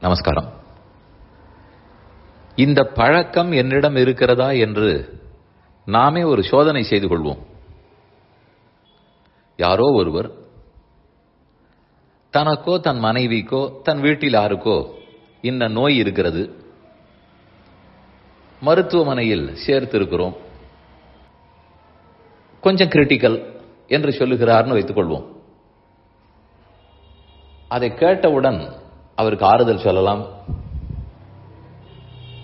நமஸ்காரம். இந்த பழக்கம் என்னிடம் இருக்கிறதா என்று நாமே ஒரு சோதனை செய்து கொள்வோம். யாரோ ஒருவர் தனக்கோ தன் மனைவிக்கோ தன் வீட்டில் யாருக்கோ இந்த நோய் இருக்கிறது, மருத்துவமனையில் சேர்த்திருக்கிறோம், கொஞ்சம் கிரிட்டிக்கல் என்று சொல்லுகிறார்னு வைத்துக் கொள்வோம். அதை கேட்டவுடன் அவருக்கு ஆறுதல் சொல்லலாம்,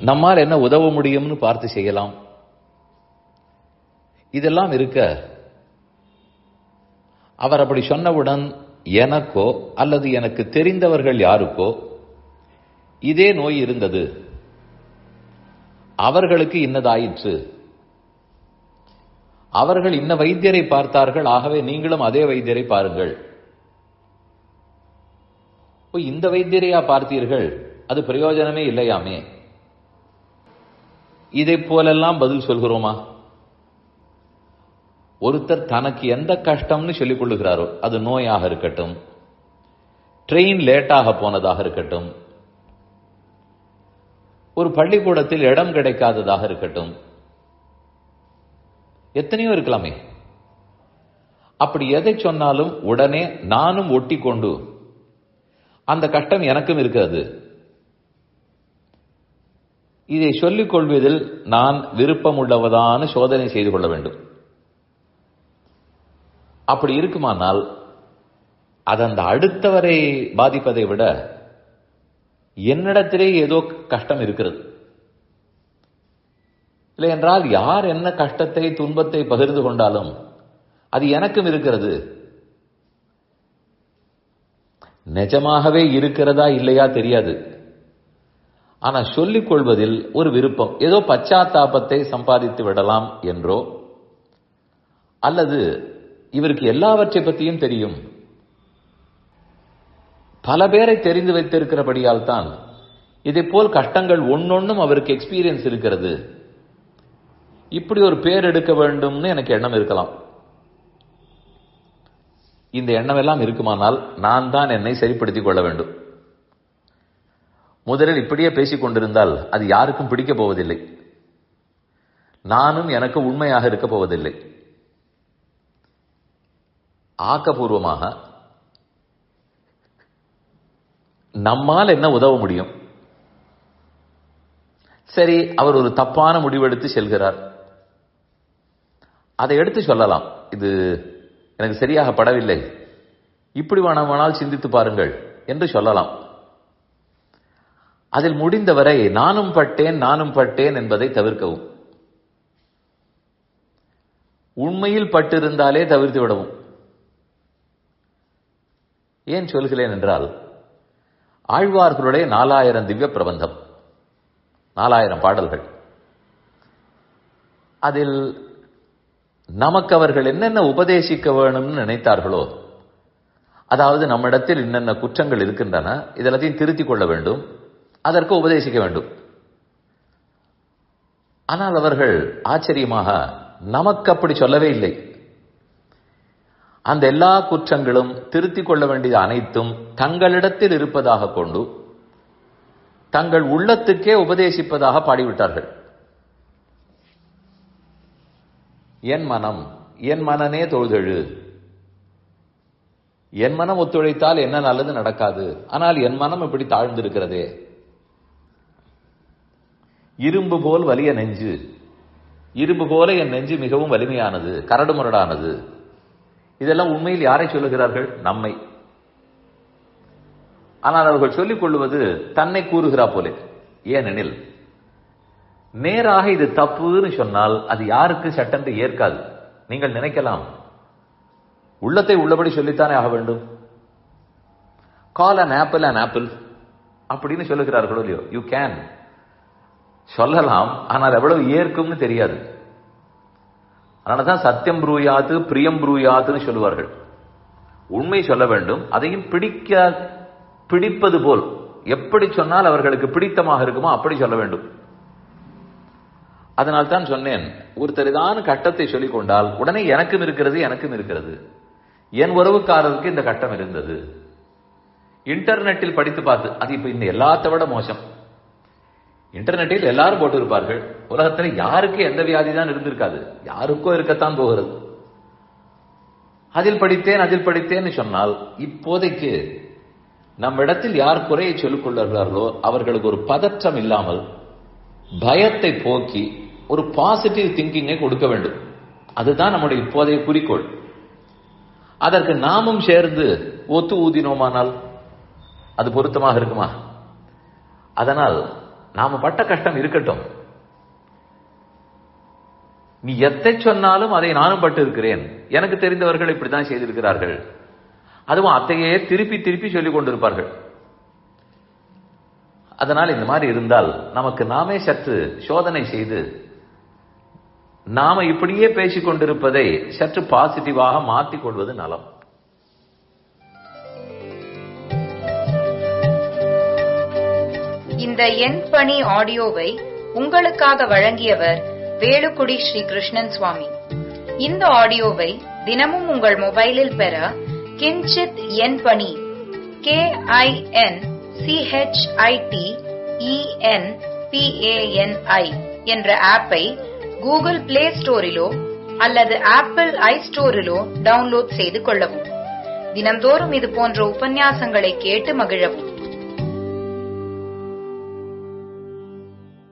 நம்மால் என்ன உதவ முடியும்னு பார்த்து செய்யலாம். இதெல்லாம் இருக்க அவர் அப்படி சொன்னவுடன் எனக்கோ அல்லது எனக்கு தெரிந்தவர்கள் யாருக்கோ இதே நோய் இருந்தது, அவர்களுக்கு இன்னதாயிற்று, அவர்கள் இன்ன வைத்தியரை பார்த்தார்கள், ஆகவே நீங்களும் அதே வைத்தியரை பாருங்கள். இந்த வைத்தியரையா பார்த்தீர்கள், அது பிரயோஜனமே இல்லையாமே. இதை போலெல்லாம் பதில் சொல்கிறோமா? ஒருத்தர் தனக்கு எந்த கஷ்டம்னு சொல்லிக் கொள்ளுகிறாரோ, அது நோயாக இருக்கட்டும், ட்ரெயின் லேட்டாக போனதாக இருக்கட்டும், ஒரு பள்ளிக்கூடத்தில் இடம் கிடைக்காததாக இருக்கட்டும், எத்தனையோ இருக்கலாமே. அப்படி எதை சொன்னாலும் உடனே நானும் ஒட்டி கொண்டு அந்த கஷ்டம் எனக்கும் இருக்கிறது, இதை சொல்லிக் கொள்வதில் நான் விருப்பம் உள்ளவதான சோதனை செய்து கொள்ள வேண்டும். அப்படி இருக்குமானால் அது அந்த அடுத்தவரை பாதிப்பதை விட என்னிடத்திலே ஏதோ கஷ்டம் இருக்கிறது. இல்லை என்றால் யார் என்ன கஷ்டத்தை துன்பத்தை பகிர்ந்து கொண்டாலும் அது எனக்கும் இருக்கிறது. நிஜமாகவே இருக்கிறதா இல்லையா தெரியாது, ஆனா சொல்லிக் கொள்வதில் ஒரு விருப்பம், ஏதோ பச்சாத்தாபத்தை சம்பாதித்து விடலாம் என்றோ, அல்லது இவருக்கு எல்லாவற்றை பற்றியும் தெரியும், பல பேரை தெரிந்து வைத்திருக்கிறபடியால் தான் இதை போல் கஷ்டங்கள் ஒன்னொன்னும் அவருக்கு எக்ஸ்பீரியன்ஸ் இருக்கிறது, இப்படி ஒரு பேர் எடுக்க வேண்டும்னு எனக்கு எண்ணம் இருக்கலாம். இந்த எண்ணம் எல்லாம் இருக்குமானால் நான் தான் என்னை சரிப்படுத்திக் கொள்ள வேண்டும். முதலில் இப்படியே பேசிக் கொண்டிருந்தால் அது யாருக்கும் பிடிக்க போவதில்லை, நானும் எனக்கு உண்மையாக இருக்க போவதில்லை. ஆக்கப்பூர்வமாக நம்மால் என்ன உதவ முடியும்? சரி, அவர் ஒரு தப்பான முடிவெடுத்து செல்கிறார், அதை எடுத்து சொல்லலாம், இது எனக்கு சரியாக படவில்லை, இப்படி வேணால் சிந்தித்து பாருங்கள் என்று சொல்லலாம். அதில் முடிந்தவரை நானும் பட்டேன் என்பதை தவிர்க்கவும். உண்மையில் பட்டிருந்தாலே தவிர்த்து விடவும். ஏன் சொல்கிறேன் என்றால், ஆழ்வார்களுடைய 4000 திவ்ய பிரபந்தம், 4000 பாடல்கள், அதில் நமக்கு அவர்கள் என்னென்ன உபதேசிக்க வேணும்னு நினைத்தார்களோ, அதாவது நம்மிடத்தில் என்னென்ன குற்றங்கள் இருக்கின்றன, இதெல்லாத்தையும் திருத்திக் கொள்ள வேண்டும், அதற்கு உபதேசிக்க வேண்டும். ஆனால் அவர்கள் ஆச்சரியமாக நமக்கு அப்படி சொல்லவே இல்லை. அந்த எல்லா குற்றங்களும் திருத்திக் கொள்ள வேண்டியது அனைத்தும் தங்களிடத்தில் இருப்பதாக கொண்டு தங்கள் உள்ளத்துக்கே உபதேசிப்பதாக பாடிவிட்டார்கள். என் மனம் என் மனனே தொழுதெழு, என் மனம் ஒத்துழைத்தால் என்ன நல்லது நடக்காது, ஆனால் என் மனம் இப்படி தாழ்ந்திருக்கிறதே. இரும்பு போல் வலிய நெஞ்சு, இரும்பு போல என் நெஞ்சு மிகவும் வலிமையானது, கரடுமுரடானது. இதெல்லாம் உண்மையில் யாரை சொல்லுகிறார்கள்? நம்மை. ஆனால் அவர்கள் சொல்லிக் கொள்வது தன்னை கூறுகிறா போலே. ஏனெனில் நேராக இது தப்புன்னு சொன்னால் அது யாருக்கு சட்டென்று ஏற்காது. நீங்கள் நினைக்கலாம், உள்ளத்தை உள்ளபடி சொல்லித்தானே ஆக வேண்டும். Call an apple an apple அப்படின்னு சொல்லுகிறார்களோ இல்லையோ, யூ கேன் சொல்லலாம், ஆனால் எவ்வளவு ஏற்கும்னு தெரியாது. அதனாலதான் சத்தியம் ப்ரூயாத்து பிரியம் ப்ரூயாத்துன்னு சொல்லுவார்கள். உண்மை சொல்ல வேண்டும், அதையும் பிடிப்பது போல், எப்படி சொன்னால் அவர்களுக்கு பிடித்தமாக இருக்குமோ அப்படி சொல்ல வேண்டும். அதனால் தான் சொன்னேன், ஒருத்தர் ஏதான கட்டத்தை சொல்லிக் கொண்டால் உடனே எனக்கும் இருக்கிறது, என் உறவுக்காரருக்கு இந்த கட்டம் இருந்தது, இன்டர்நெட்டில் படித்து பார்த்து, அது இப்ப இந்த எல்லாத்த விட மோசம். இன்டர்நெட்டில் எல்லாரும் போட்டு இருப்பார்கள். உலகத்துல யாருக்கு எந்த வியாதி தான் இருந்திருக்காது, யாருக்கோ இருக்கத்தான் போகிறது. அதில் படித்தேன்னு சொன்னால், இப்போதைக்கு நம்மிடத்தில் யார் குறையை சொல்லிக் கொள்கிறார்களோ அவர்களுக்கு ஒரு பதற்றம் இல்லாமல் பயத்தை போக்கி ஒரு பாசிட்டிவ் திங்கிங்கை கொடுக்க வேண்டும். அதுதான் நம்முடைய இப்போதைய குறிக்கோள். அதற்கு நாமும் சேர்ந்து ஒத்து ஊதினோமானால் அது பொருத்தமாக இருக்குமா? அதனால் நாம பட்ட கஷ்டம் இருக்கட்டும். நீ எத்தை சொன்னாலும் அதை நானும் பட்டு இருக்கிறேன். எனக்கு தெரிந்தவர்கள் இப்படித்தான் செய்திருக்கிறார்கள். அதுவும் அத்தையே திருப்பி திருப்பி சொல்லிக் கொண்டிருப்பார்கள். அதனால் இந்த மாதிரி இருந்தால் நமக்கு நாமே சற்று சோதனை செய்து நாம இப்படியே பேசிக் கொண்டிருப்பதை சற்று பாசிட்டிவாக மாற்றிக் கொள்வது நலம். இந்த என் பணி ஆடியோவை உங்களுக்காக வழங்கியவர் வேலுக்குடி ஸ்ரீ கிருஷ்ணன் சுவாமி. இந்த ஆடியோவை தினமும் உங்கள் மொபைலில் பெற கிஞ்சித் என் பணி KINCHITENPANI என்ற ஆப்பை கூகுள் பிளே ஸ்டோரிலோ அல்லது ஆப்பிள் ஐ ஸ்டோரிலோ டவுன்லோட் செய்து கொள்ளவும். தினந்தோறும் இது போன்ற உபன்யாசங்களை கேட்டு மகிழவும்.